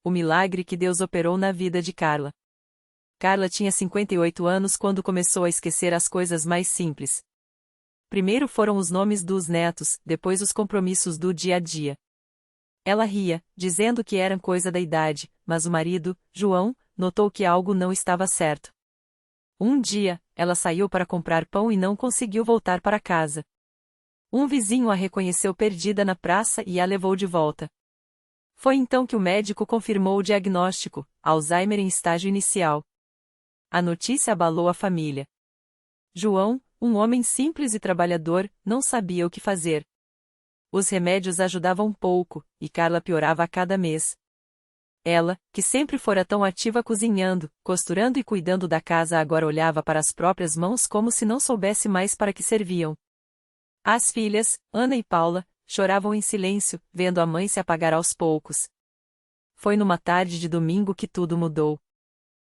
O milagre que Deus operou na vida de Carla. Carla tinha 58 anos quando começou a esquecer as coisas mais simples. Primeiro foram os nomes dos netos, depois os compromissos do dia a dia. Ela ria, dizendo que eram coisa da idade, mas o marido, João, notou que algo não estava certo. Um dia, ela saiu para comprar pão e não conseguiu voltar para casa. Um vizinho a reconheceu perdida na praça e a levou de volta. Foi então que o médico confirmou o diagnóstico: Alzheimer em estágio inicial. A notícia abalou a família. João, um homem simples e trabalhador, não sabia o que fazer. Os remédios ajudavam pouco, e Carla piorava a cada mês. Ela, que sempre fora tão ativa cozinhando, costurando e cuidando da casa, agora olhava para as próprias mãos como se não soubesse mais para que serviam. As filhas, Ana e Paula, choravam em silêncio, vendo a mãe se apagar aos poucos. Foi numa tarde de domingo que tudo mudou.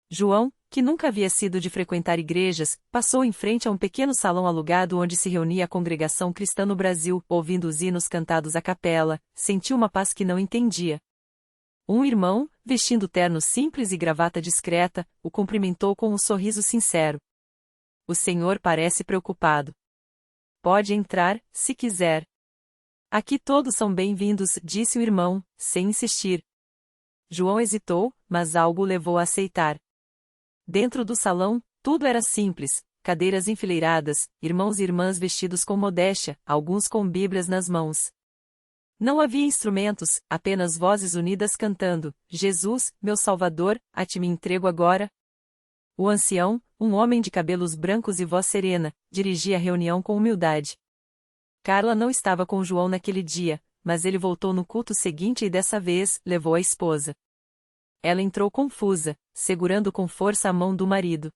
João, que nunca havia sido de frequentar igrejas, passou em frente a um pequeno salão alugado onde se reunia a congregação cristã no Brasil, ouvindo os hinos cantados à capela, sentiu uma paz que não entendia. Um irmão, vestindo terno simples e gravata discreta, o cumprimentou com um sorriso sincero. O senhor parece preocupado. Pode entrar, se quiser. Aqui todos são bem-vindos, disse o irmão, sem insistir. João hesitou, mas algo o levou a aceitar. Dentro do salão, tudo era simples, cadeiras enfileiradas, irmãos e irmãs vestidos com modéstia, alguns com bíblias nas mãos. Não havia instrumentos, apenas vozes unidas cantando: Jesus, meu Salvador, a ti me entrego agora. O ancião, um homem de cabelos brancos e voz serena, dirigia a reunião com humildade. Carla não estava com João naquele dia, mas ele voltou no culto seguinte e dessa vez, levou a esposa. Ela entrou confusa, segurando com força a mão do marido.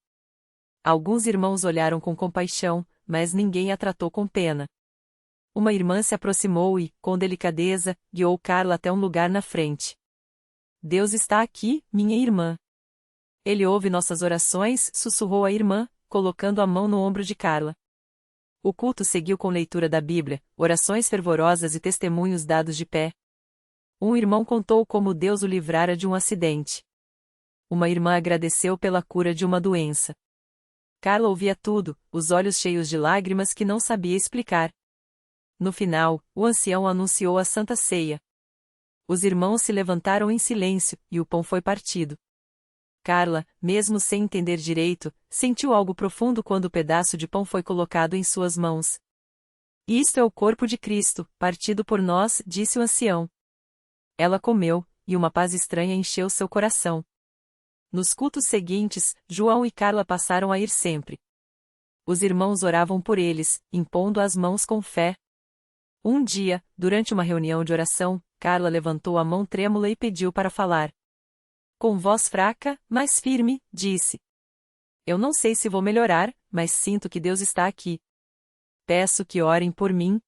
Alguns irmãos olharam com compaixão, mas ninguém a tratou com pena. Uma irmã se aproximou e, com delicadeza, guiou Carla até um lugar na frente. Deus está aqui, minha irmã. Ele ouve nossas orações, sussurrou a irmã, colocando a mão no ombro de Carla. O culto seguiu com leitura da Bíblia, orações fervorosas e testemunhos dados de pé. Um irmão contou como Deus o livrara de um acidente. Uma irmã agradeceu pela cura de uma doença. Carla ouvia tudo, os olhos cheios de lágrimas que não sabia explicar. No final, o ancião anunciou a Santa Ceia. Os irmãos se levantaram em silêncio, e o pão foi partido. Carla, mesmo sem entender direito, sentiu algo profundo quando o pedaço de pão foi colocado em suas mãos. Isto é o corpo de Cristo, partido por nós, disse o ancião. Ela comeu, e uma paz estranha encheu seu coração. Nos cultos seguintes, João e Carla passaram a ir sempre. Os irmãos oravam por eles, impondo as mãos com fé. Um dia, durante uma reunião de oração, Carla levantou a mão trêmula e pediu para falar. Com voz fraca, mas firme, disse: Eu não sei se vou melhorar, mas sinto que Deus está aqui. Peço que orem por mim.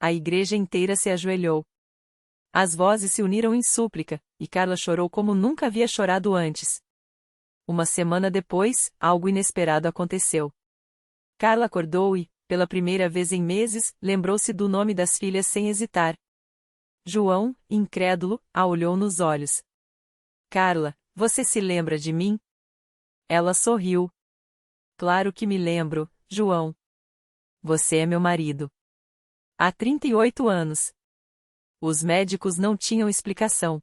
A igreja inteira se ajoelhou. As vozes se uniram em súplica, e Carla chorou como nunca havia chorado antes. Uma semana depois, algo inesperado aconteceu. Carla acordou e, pela primeira vez em meses, lembrou-se do nome das filhas sem hesitar. João, incrédulo, a olhou nos olhos. Carla, você se lembra de mim? Ela sorriu. Claro que me lembro, João. Você é meu marido. Há 38 anos. Os médicos não tinham explicação.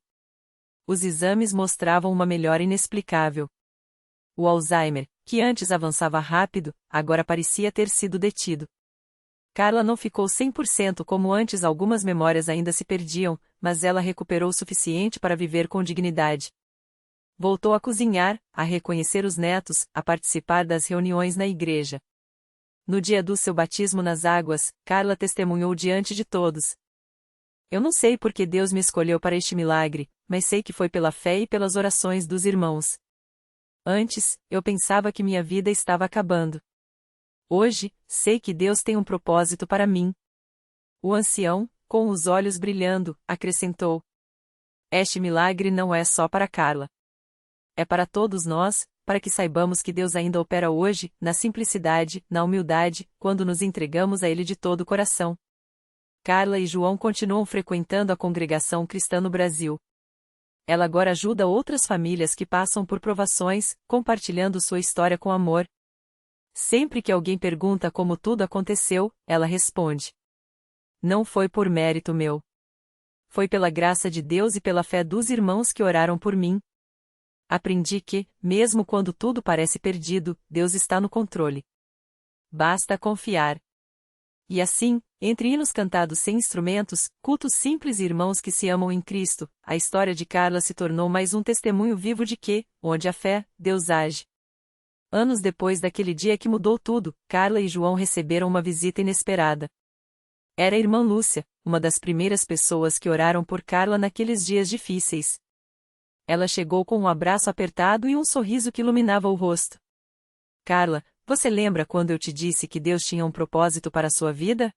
Os exames mostravam uma melhora inexplicável. O Alzheimer, que antes avançava rápido, agora parecia ter sido detido. Carla não ficou 100% como antes, algumas memórias ainda se perdiam, mas ela recuperou o suficiente para viver com dignidade. Voltou a cozinhar, a reconhecer os netos, a participar das reuniões na igreja. No dia do seu batismo nas águas, Carla testemunhou diante de todos. Eu não sei por que Deus me escolheu para este milagre, mas sei que foi pela fé e pelas orações dos irmãos. Antes, eu pensava que minha vida estava acabando. Hoje, sei que Deus tem um propósito para mim. O ancião, com os olhos brilhando, acrescentou: Este milagre não é só para Carla. É para todos nós, para que saibamos que Deus ainda opera hoje, na simplicidade, na humildade, quando nos entregamos a Ele de todo o coração. Carla e João continuam frequentando a congregação cristã no Brasil. Ela agora ajuda outras famílias que passam por provações, compartilhando sua história com amor. Sempre que alguém pergunta como tudo aconteceu, ela responde: não foi por mérito meu. Foi pela graça de Deus e pela fé dos irmãos que oraram por mim. Aprendi que, mesmo quando tudo parece perdido, Deus está no controle. Basta confiar. E assim, entre hinos cantados sem instrumentos, cultos simples e irmãos que se amam em Cristo, a história de Carla se tornou mais um testemunho vivo de que, onde há fé, Deus age. Anos depois daquele dia que mudou tudo, Carla e João receberam uma visita inesperada. Era a irmã Lúcia, uma das primeiras pessoas que oraram por Carla naqueles dias difíceis. Ela chegou com um abraço apertado e um sorriso que iluminava o rosto. Carla, você lembra quando eu te disse que Deus tinha um propósito para a sua vida?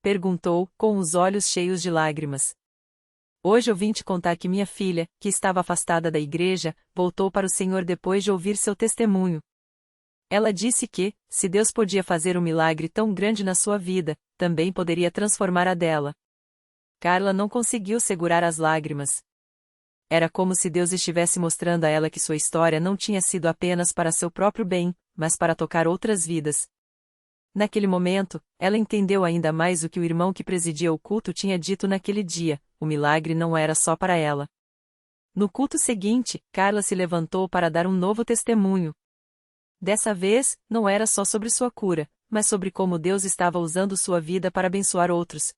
Perguntou, com os olhos cheios de lágrimas. Hoje eu vim te contar que minha filha, que estava afastada da igreja, voltou para o Senhor depois de ouvir seu testemunho. Ela disse que, se Deus podia fazer um milagre tão grande na sua vida, também poderia transformar a dela. Carla não conseguiu segurar as lágrimas. Era como se Deus estivesse mostrando a ela que sua história não tinha sido apenas para seu próprio bem, mas para tocar outras vidas. Naquele momento, ela entendeu ainda mais o que o irmão que presidia o culto tinha dito naquele dia: o milagre não era só para ela. No culto seguinte, Carla se levantou para dar um novo testemunho. Dessa vez, não era só sobre sua cura, mas sobre como Deus estava usando sua vida para abençoar outros.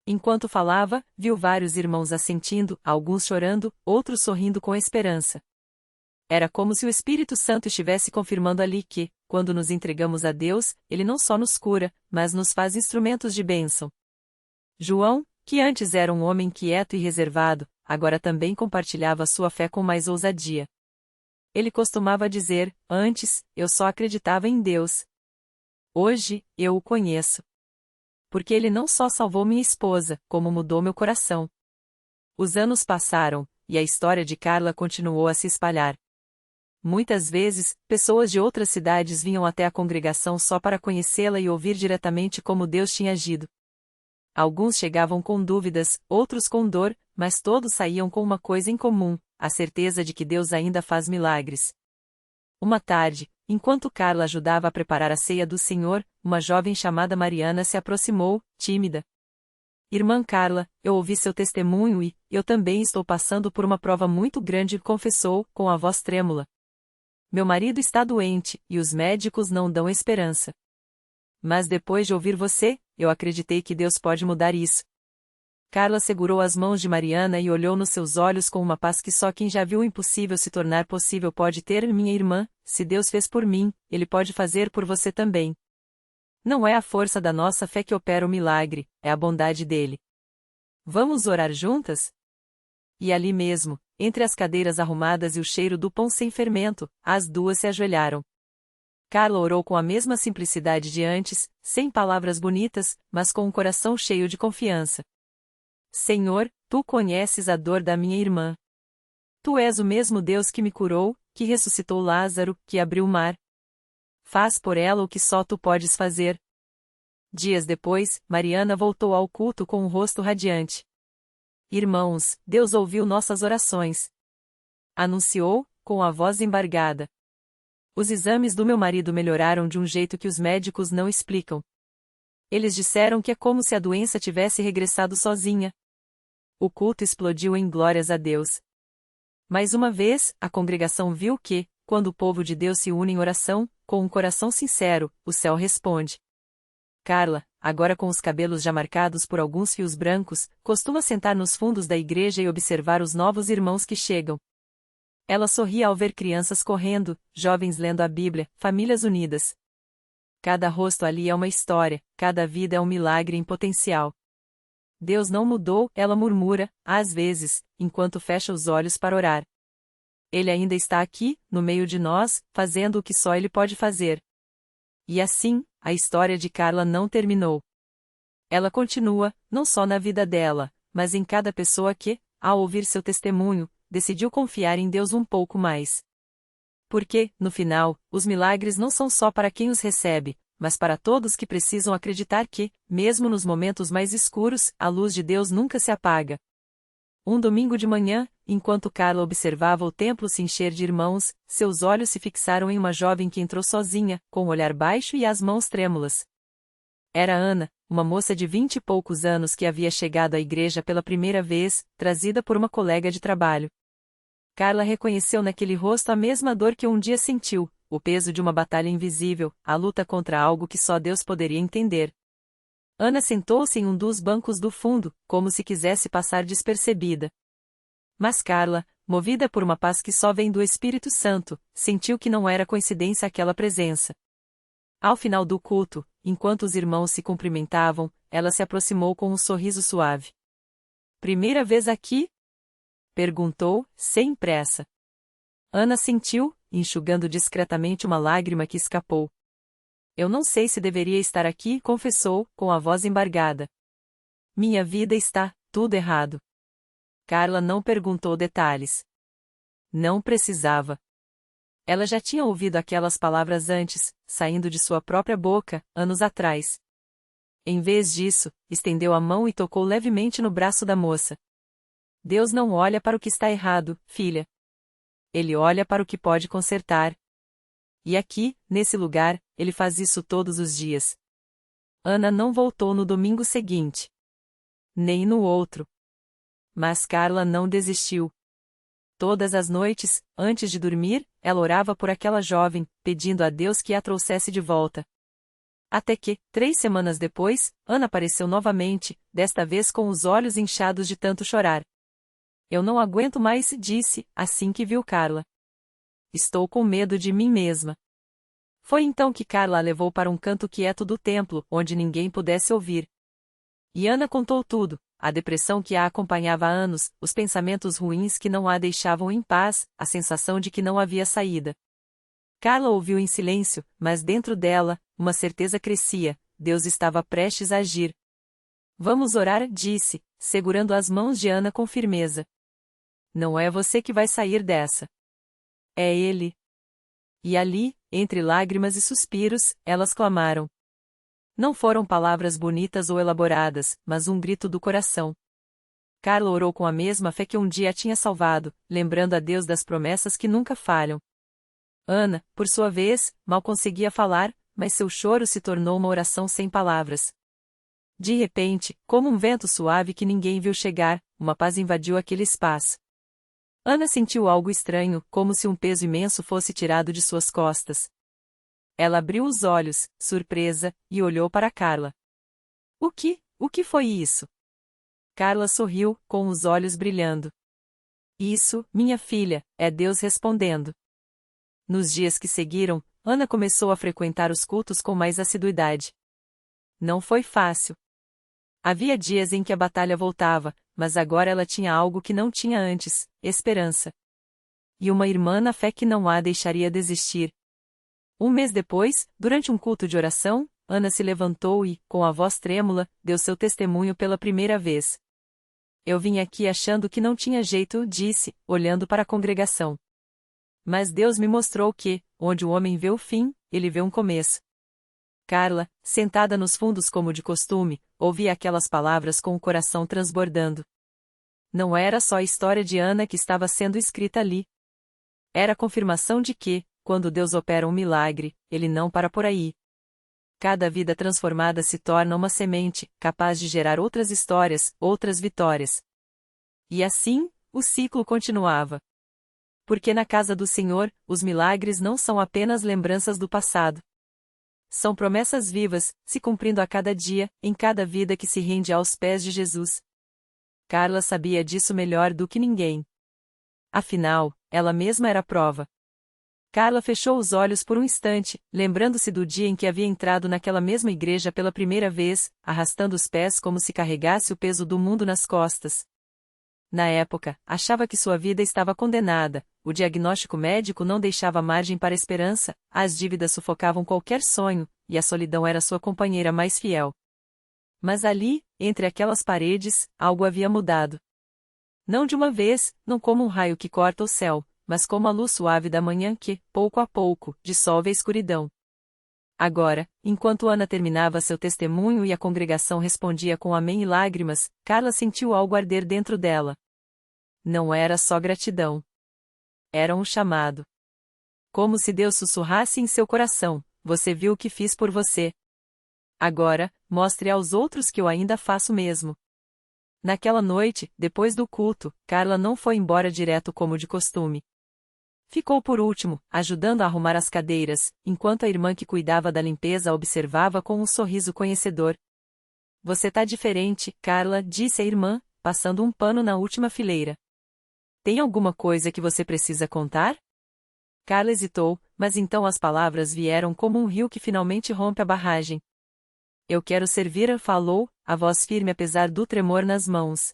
Enquanto falava, viu vários irmãos assentindo, alguns chorando, outros sorrindo com esperança. Era como se o Espírito Santo estivesse confirmando ali que, quando nos entregamos a Deus, Ele não só nos cura, mas nos faz instrumentos de bênção. João, que antes era um homem quieto e reservado, agora também compartilhava sua fé com mais ousadia. Ele costumava dizer: antes, eu só acreditava em Deus. Hoje, eu o conheço. Porque Ele não só salvou minha esposa, como mudou meu coração. Os anos passaram, e a história de Carla continuou a se espalhar. Muitas vezes, pessoas de outras cidades vinham até a congregação só para conhecê-la e ouvir diretamente como Deus tinha agido. Alguns chegavam com dúvidas, outros com dor, mas todos saíam com uma coisa em comum: a certeza de que Deus ainda faz milagres. Uma tarde, enquanto Carla ajudava a preparar a ceia do Senhor, uma jovem chamada Mariana se aproximou, tímida. Irmã Carla, eu ouvi seu testemunho e, eu também estou passando por uma prova muito grande, confessou, com a voz trêmula. Meu marido está doente, e os médicos não dão esperança. Mas depois de ouvir você, eu acreditei que Deus pode mudar isso. Carla segurou as mãos de Mariana e olhou nos seus olhos com uma paz que só quem já viu o impossível se tornar possível pode ter. Minha irmã, se Deus fez por mim, Ele pode fazer por você também. Não é a força da nossa fé que opera o milagre, é a bondade dele. Vamos orar juntas? E ali mesmo, entre as cadeiras arrumadas e o cheiro do pão sem fermento, as duas se ajoelharam. Carla orou com a mesma simplicidade de antes, sem palavras bonitas, mas com um coração cheio de confiança. Senhor, Tu conheces a dor da minha irmã. Tu és o mesmo Deus que me curou, que ressuscitou Lázaro, que abriu o mar. Faz por ela o que só Tu podes fazer. Dias depois, Mariana voltou ao culto com um rosto radiante. Irmãos, Deus ouviu nossas orações. Anunciou, com a voz embargada. Os exames do meu marido melhoraram de um jeito que os médicos não explicam. Eles disseram que é como se a doença tivesse regressado sozinha. O culto explodiu em glórias a Deus. Mais uma vez, a congregação viu que, quando o povo de Deus se une em oração, com um coração sincero, o céu responde. Carla, agora com os cabelos já marcados por alguns fios brancos, costuma sentar nos fundos da igreja e observar os novos irmãos que chegam. Ela sorria ao ver crianças correndo, jovens lendo a Bíblia, famílias unidas. Cada rosto ali é uma história, cada vida é um milagre em potencial. Deus não mudou, ela murmura, às vezes, enquanto fecha os olhos para orar. Ele ainda está aqui, no meio de nós, fazendo o que só Ele pode fazer. E assim, a história de Carla não terminou. Ela continua, não só na vida dela, mas em cada pessoa que, ao ouvir seu testemunho, decidiu confiar em Deus um pouco mais. Porque, no final, os milagres não são só para quem os recebe, mas para todos que precisam acreditar que, mesmo nos momentos mais escuros, a luz de Deus nunca se apaga. Um domingo de manhã, enquanto Carla observava o templo se encher de irmãos, seus olhos se fixaram em uma jovem que entrou sozinha, com o olhar baixo e as mãos trêmulas. Era Ana, uma moça de 20 e poucos anos que havia chegado à igreja pela primeira vez, trazida por uma colega de trabalho. Carla reconheceu naquele rosto a mesma dor que um dia sentiu, o peso de uma batalha invisível, a luta contra algo que só Deus poderia entender. Ana sentou-se em um dos bancos do fundo, como se quisesse passar despercebida. Mas Carla, movida por uma paz que só vem do Espírito Santo, sentiu que não era coincidência aquela presença. Ao final do culto, enquanto os irmãos se cumprimentavam, ela se aproximou com um sorriso suave. "Primeira vez aqui?" perguntou, sem pressa. Ana sentiu, enxugando discretamente uma lágrima que escapou. "Eu não sei se deveria estar aqui", confessou, com a voz embargada. "Minha vida está tudo errado." Carla não perguntou detalhes. Não precisava. Ela já tinha ouvido aquelas palavras antes, saindo de sua própria boca, anos atrás. Em vez disso, estendeu a mão e tocou levemente no braço da moça. "Deus não olha para o que está errado, filha. Ele olha para o que pode consertar. E aqui, nesse lugar, ele faz isso todos os dias." Ana não voltou no domingo seguinte. Nem no outro. Mas Carla não desistiu. Todas as noites, antes de dormir, ela orava por aquela jovem, pedindo a Deus que a trouxesse de volta. Até que, 3 semanas depois, Ana apareceu novamente, desta vez com os olhos inchados de tanto chorar. "Eu não aguento mais", disse, assim que viu Carla. "Estou com medo de mim mesma." Foi então que Carla a levou para um canto quieto do templo, onde ninguém pudesse ouvir. E Ana contou tudo. A depressão que a acompanhava há anos, os pensamentos ruins que não a deixavam em paz, a sensação de que não havia saída. Carla ouviu em silêncio, mas dentro dela, uma certeza crescia: Deus estava prestes a agir. "Vamos orar", disse, segurando as mãos de Ana com firmeza. "Não é você que vai sair dessa. É Ele." E ali, entre lágrimas e suspiros, elas clamaram. Não foram palavras bonitas ou elaboradas, mas um grito do coração. Carla orou com a mesma fé que um dia a tinha salvado, lembrando a Deus das promessas que nunca falham. Ana, por sua vez, mal conseguia falar, mas seu choro se tornou uma oração sem palavras. De repente, como um vento suave que ninguém viu chegar, uma paz invadiu aquele espaço. Ana sentiu algo estranho, como se um peso imenso fosse tirado de suas costas. Ela abriu os olhos, surpresa, e olhou para Carla. O que foi isso?" Carla sorriu, com os olhos brilhando. "Isso, minha filha, é Deus respondendo." Nos dias que seguiram, Ana começou a frequentar os cultos com mais assiduidade. Não foi fácil. Havia dias em que a batalha voltava, mas agora ela tinha algo que não tinha antes: esperança. E uma irmã na fé que não a deixaria desistir. Um mês depois, durante um culto de oração, Ana se levantou e, com a voz trêmula, deu seu testemunho pela primeira vez. "Eu vim aqui achando que não tinha jeito", disse, olhando para a congregação. "Mas Deus me mostrou que, onde o homem vê o fim, ele vê um começo." Carla, sentada nos fundos como de costume, ouvia aquelas palavras com o coração transbordando. Não era só a história de Ana que estava sendo escrita ali. Era a confirmação de que, quando Deus opera um milagre, ele não para por aí. Cada vida transformada se torna uma semente, capaz de gerar outras histórias, outras vitórias. E assim, o ciclo continuava. Porque na casa do Senhor, os milagres não são apenas lembranças do passado. São promessas vivas, se cumprindo a cada dia, em cada vida que se rende aos pés de Jesus. Carla sabia disso melhor do que ninguém. Afinal, ela mesma era a prova. Carla fechou os olhos por um instante, lembrando-se do dia em que havia entrado naquela mesma igreja pela primeira vez, arrastando os pés como se carregasse o peso do mundo nas costas. Na época, achava que sua vida estava condenada, o diagnóstico médico não deixava margem para esperança, as dívidas sufocavam qualquer sonho, e a solidão era sua companheira mais fiel. Mas ali, entre aquelas paredes, algo havia mudado. Não de uma vez, não como um raio que corta o céu, mas como a luz suave da manhã que, pouco a pouco, dissolve a escuridão. Agora, enquanto Ana terminava seu testemunho e a congregação respondia com amém e lágrimas, Carla sentiu algo arder dentro dela. Não era só gratidão. Era um chamado. Como se Deus sussurrasse em seu coração: você viu o que fiz por você. Agora, mostre aos outros que eu ainda faço o mesmo. Naquela noite, depois do culto, Carla não foi embora direto como de costume. Ficou por último, ajudando a arrumar as cadeiras, enquanto a irmã que cuidava da limpeza a observava com um sorriso conhecedor. Você tá diferente, Carla, disse a irmã, passando um pano na última fileira. Tem alguma coisa que você precisa contar? Carla hesitou, mas então as palavras vieram como um rio que finalmente rompe a barragem. Eu quero servir, falou, a voz firme apesar do tremor nas mãos.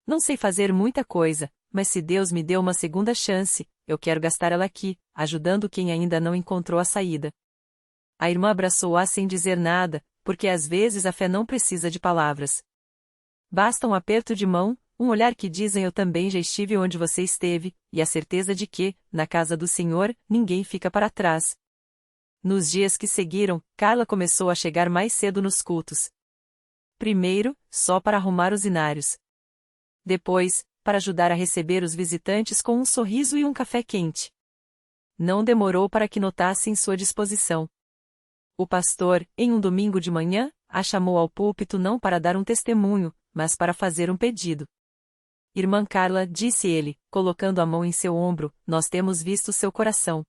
Não sei fazer muita coisa, mas se Deus me deu uma segunda chance, eu quero gastar ela aqui, ajudando quem ainda não encontrou a saída. A irmã abraçou-a sem dizer nada, porque às vezes a fé não precisa de palavras. Basta um aperto de mão, um olhar que dizem eu também já estive onde você esteve, e a certeza de que, na casa do Senhor, ninguém fica para trás. Nos dias que seguiram, Carla começou a chegar mais cedo nos cultos. Primeiro, só para arrumar os inários. Depois, para ajudar a receber os visitantes com um sorriso e um café quente. Não demorou para que notassem sua disposição. O pastor, em um domingo de manhã, a chamou ao púlpito não para dar um testemunho, mas para fazer um pedido. Irmã Carla, disse ele, colocando a mão em seu ombro, nós temos visto seu coração.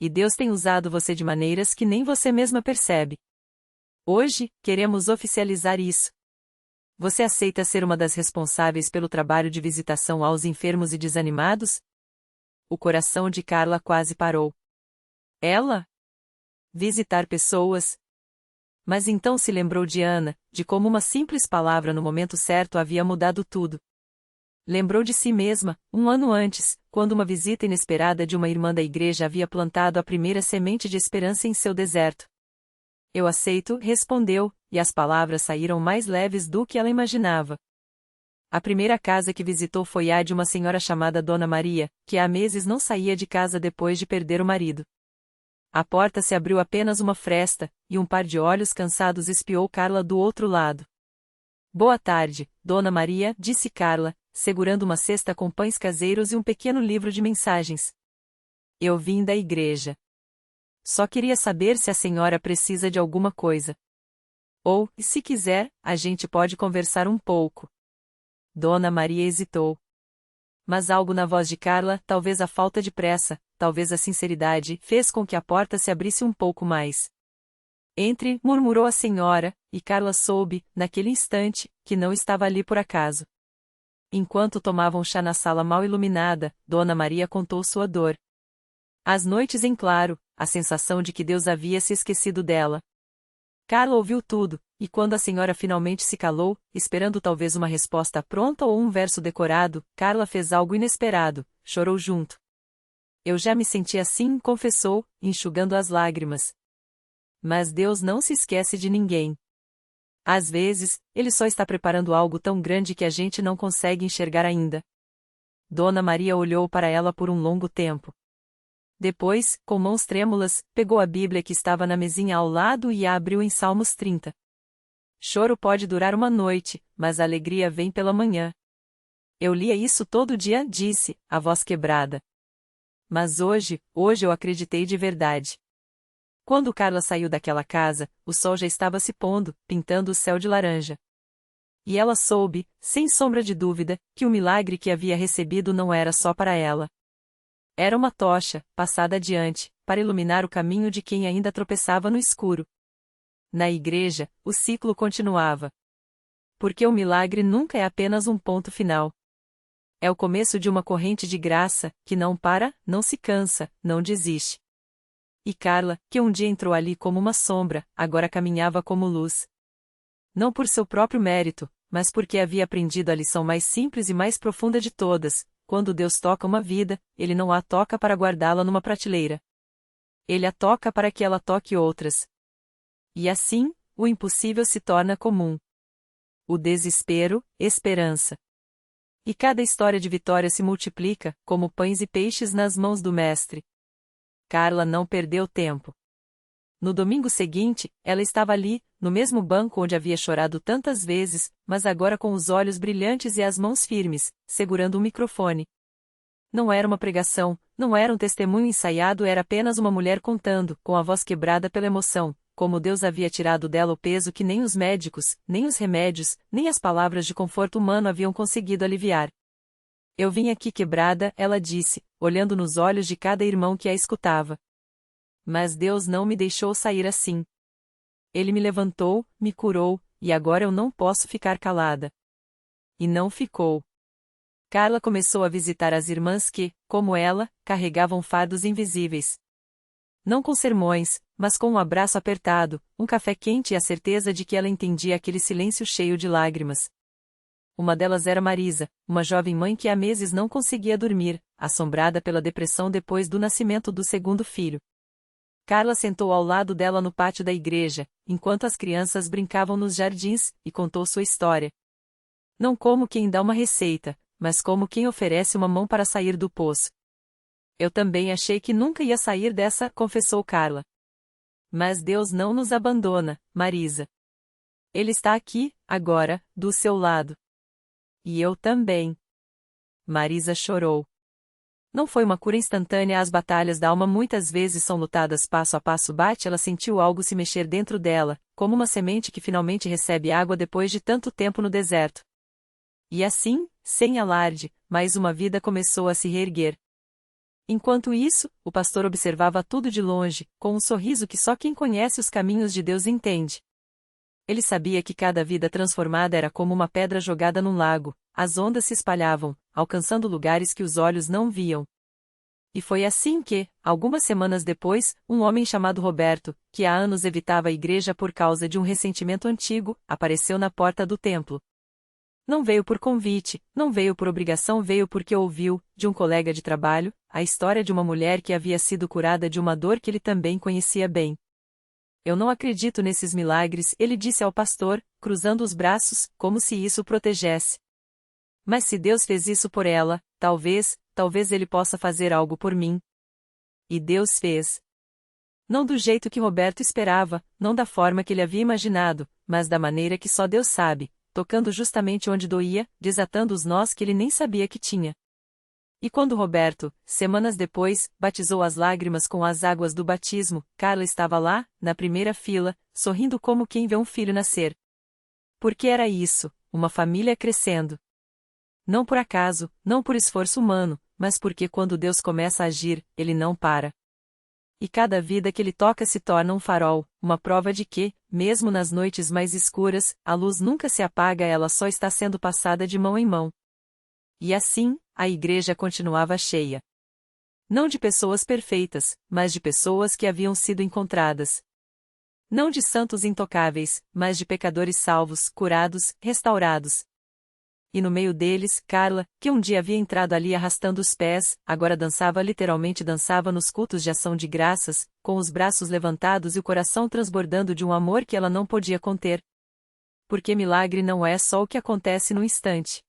E Deus tem usado você de maneiras que nem você mesma percebe. Hoje, queremos oficializar isso. Você aceita ser uma das responsáveis pelo trabalho de visitação aos enfermos e desanimados? O coração de Carla quase parou. Ela? Visitar pessoas? Mas então se lembrou de Ana, de como uma simples palavra no momento certo havia mudado tudo. Lembrou de si mesma, um ano antes, quando uma visita inesperada de uma irmã da igreja havia plantado a primeira semente de esperança em seu deserto. Eu aceito, respondeu, e as palavras saíram mais leves do que ela imaginava. A primeira casa que visitou foi a de uma senhora chamada Dona Maria, que há meses não saía de casa depois de perder o marido. A porta se abriu apenas uma fresta, e um par de olhos cansados espiou Carla do outro lado. Boa tarde, Dona Maria, disse Carla, segurando uma cesta com pães caseiros e um pequeno livro de mensagens. Eu vim da igreja. Só queria saber se a senhora precisa de alguma coisa. Ou, se quiser, a gente pode conversar um pouco. Dona Maria hesitou. Mas algo na voz de Carla, talvez a falta de pressa, talvez a sinceridade, fez com que a porta se abrisse um pouco mais. Entre, murmurou a senhora, e Carla soube, naquele instante, que não estava ali por acaso. Enquanto tomavam chá na sala mal iluminada, Dona Maria contou sua dor. As noites em claro, a sensação de que Deus havia se esquecido dela. Carla ouviu tudo, e quando a senhora finalmente se calou, esperando talvez uma resposta pronta ou um verso decorado, Carla fez algo inesperado, chorou junto. Eu já me senti assim, confessou, enxugando as lágrimas. Mas Deus não se esquece de ninguém. Às vezes, Ele só está preparando algo tão grande que a gente não consegue enxergar ainda. Dona Maria olhou para ela por um longo tempo. Depois, com mãos trêmulas, pegou a Bíblia que estava na mesinha ao lado e a abriu em Salmos 30. Choro pode durar uma noite, mas a alegria vem pela manhã. Eu lia isso todo dia, disse, a voz quebrada. Mas hoje eu acreditei de verdade. Quando Carla saiu daquela casa, o sol já estava se pondo, pintando o céu de laranja. E ela soube, sem sombra de dúvida, que o milagre que havia recebido não era só para ela. Era uma tocha, passada adiante, para iluminar o caminho de quem ainda tropeçava no escuro. Na igreja, o ciclo continuava. Porque o milagre nunca é apenas um ponto final. É o começo de uma corrente de graça, que não para, não se cansa, não desiste. E Carla, que um dia entrou ali como uma sombra, agora caminhava como luz. Não por seu próprio mérito, mas porque havia aprendido a lição mais simples e mais profunda de todas: quando Deus toca uma vida, Ele não a toca para guardá-la numa prateleira. Ele a toca para que ela toque outras. E assim, o impossível se torna comum. O desespero, esperança. E cada história de vitória se multiplica, como pães e peixes nas mãos do Mestre. Carla não perdeu tempo. No domingo seguinte, ela estava ali, no mesmo banco onde havia chorado tantas vezes, mas agora com os olhos brilhantes e as mãos firmes, segurando um microfone. Não era uma pregação, não era um testemunho ensaiado, era apenas uma mulher contando, com a voz quebrada pela emoção, como Deus havia tirado dela o peso que nem os médicos, nem os remédios, nem as palavras de conforto humano haviam conseguido aliviar. Eu vim aqui quebrada, ela disse, olhando nos olhos de cada irmão que a escutava. Mas Deus não me deixou sair assim. Ele me levantou, me curou, e agora eu não posso ficar calada. E não ficou. Carla começou a visitar as irmãs que, como ela, carregavam fardos invisíveis. Não com sermões, mas com um abraço apertado, um café quente e a certeza de que ela entendia aquele silêncio cheio de lágrimas. Uma delas era Marisa, uma jovem mãe que há meses não conseguia dormir, assombrada pela depressão depois do nascimento do segundo filho. Carla sentou ao lado dela no pátio da igreja, enquanto as crianças brincavam nos jardins, e contou sua história. Não como quem dá uma receita, mas como quem oferece uma mão para sair do poço. Eu também achei que nunca ia sair dessa, confessou Carla. Mas Deus não nos abandona, Marisa. Ele está aqui, agora, do seu lado. E eu também. Marisa chorou. Não foi uma cura instantânea, as batalhas da alma muitas vezes são lutadas passo a passo. Ela sentiu algo se mexer dentro dela, como uma semente que finalmente recebe água depois de tanto tempo no deserto. E assim, sem alarde, mais uma vida começou a se reerguer. Enquanto isso, o pastor observava tudo de longe, com um sorriso que só quem conhece os caminhos de Deus entende. Ele sabia que cada vida transformada era como uma pedra jogada num lago, as ondas se espalhavam, alcançando lugares que os olhos não viam. E foi assim que, algumas semanas depois, um homem chamado Roberto, que há anos evitava a igreja por causa de um ressentimento antigo, apareceu na porta do templo. Não veio por convite, não veio por obrigação, veio porque ouviu, de um colega de trabalho, a história de uma mulher que havia sido curada de uma dor que ele também conhecia bem. Eu não acredito nesses milagres, ele disse ao pastor, cruzando os braços, como se isso o protegesse. Mas se Deus fez isso por ela, talvez ele possa fazer algo por mim. E Deus fez. Não do jeito que Roberto esperava, não da forma que ele havia imaginado, mas da maneira que só Deus sabe, tocando justamente onde doía, desatando os nós que ele nem sabia que tinha. E quando Roberto, semanas depois, batizou as lágrimas com as águas do batismo, Carla estava lá, na primeira fila, sorrindo como quem vê um filho nascer. Porque era isso, uma família crescendo. Não por acaso, não por esforço humano, mas porque quando Deus começa a agir, ele não para. E cada vida que ele toca se torna um farol, uma prova de que, mesmo nas noites mais escuras, a luz nunca se apaga, ela só está sendo passada de mão em mão. E assim, a igreja continuava cheia. Não de pessoas perfeitas, mas de pessoas que haviam sido encontradas. Não de santos intocáveis, mas de pecadores salvos, curados, restaurados. E no meio deles, Carla, que um dia havia entrado ali arrastando os pés, agora dançava, literalmente dançava nos cultos de ação de graças, com os braços levantados e o coração transbordando de um amor que ela não podia conter. Porque milagre não é só o que acontece no instante.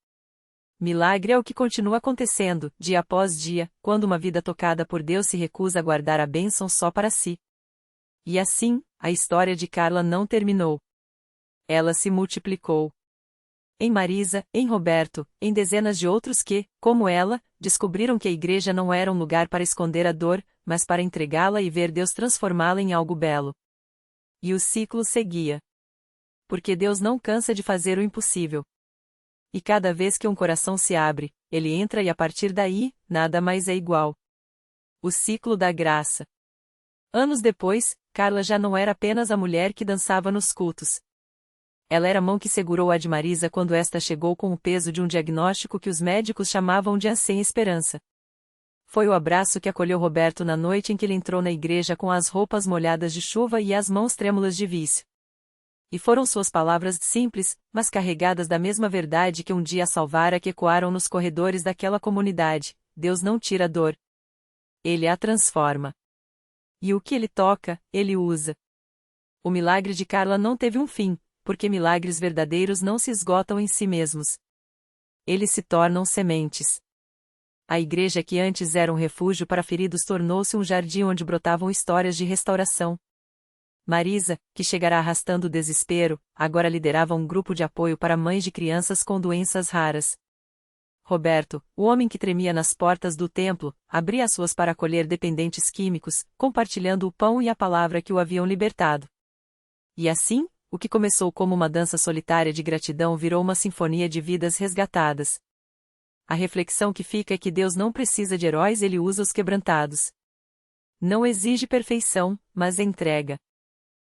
Milagre é o que continua acontecendo, dia após dia, quando uma vida tocada por Deus se recusa a guardar a bênção só para si. E assim, a história de Carla não terminou. Ela se multiplicou. Em Marisa, em Roberto, em dezenas de outros que, como ela, descobriram que a igreja não era um lugar para esconder a dor, mas para entregá-la e ver Deus transformá-la em algo belo. E o ciclo seguia. Porque Deus não cansa de fazer o impossível. E cada vez que um coração se abre, ele entra e a partir daí, nada mais é igual. O ciclo da graça. Anos depois, Carla já não era apenas a mulher que dançava nos cultos. Ela era a mão que segurou a de Marisa quando esta chegou com o peso de um diagnóstico que os médicos chamavam de sem esperança. Foi o abraço que acolheu Roberto na noite em que ele entrou na igreja com as roupas molhadas de chuva e as mãos trêmulas de vício. E foram suas palavras simples, mas carregadas da mesma verdade que um dia a salvara que ecoaram nos corredores daquela comunidade: Deus não tira a dor. Ele a transforma. E o que ele toca, ele usa. O milagre de Carla não teve um fim, porque milagres verdadeiros não se esgotam em si mesmos. Eles se tornam sementes. A igreja que antes era um refúgio para feridos tornou-se um jardim onde brotavam histórias de restauração. Marisa, que chegara arrastando o desespero, agora liderava um grupo de apoio para mães de crianças com doenças raras. Roberto, o homem que tremia nas portas do templo, abria as suas para acolher dependentes químicos, compartilhando o pão e a palavra que o haviam libertado. E assim, o que começou como uma dança solitária de gratidão virou uma sinfonia de vidas resgatadas. A reflexão que fica é que Deus não precisa de heróis, ele usa os quebrantados. Não exige perfeição, mas entrega.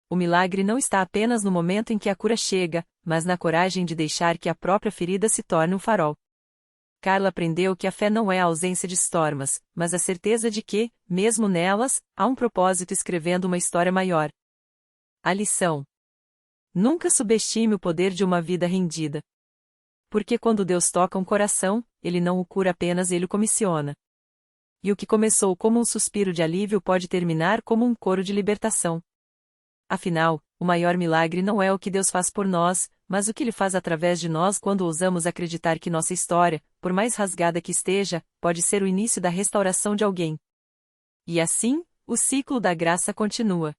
O milagre não está apenas no momento em que a cura chega, mas na coragem de deixar que a própria ferida se torne um farol. Carla aprendeu que a fé não é a ausência de stormas, mas a certeza de que, mesmo nelas, há um propósito escrevendo uma história maior. A lição: nunca subestime o poder de uma vida rendida. Porque quando Deus toca um coração, Ele não o cura apenas, Ele o comissiona. E o que começou como um suspiro de alívio pode terminar como um coro de libertação. Afinal, o maior milagre não é o que Deus faz por nós, mas o que Ele faz através de nós quando ousamos acreditar que nossa história, por mais rasgada que esteja, pode ser o início da restauração de alguém. E assim, o ciclo da graça continua.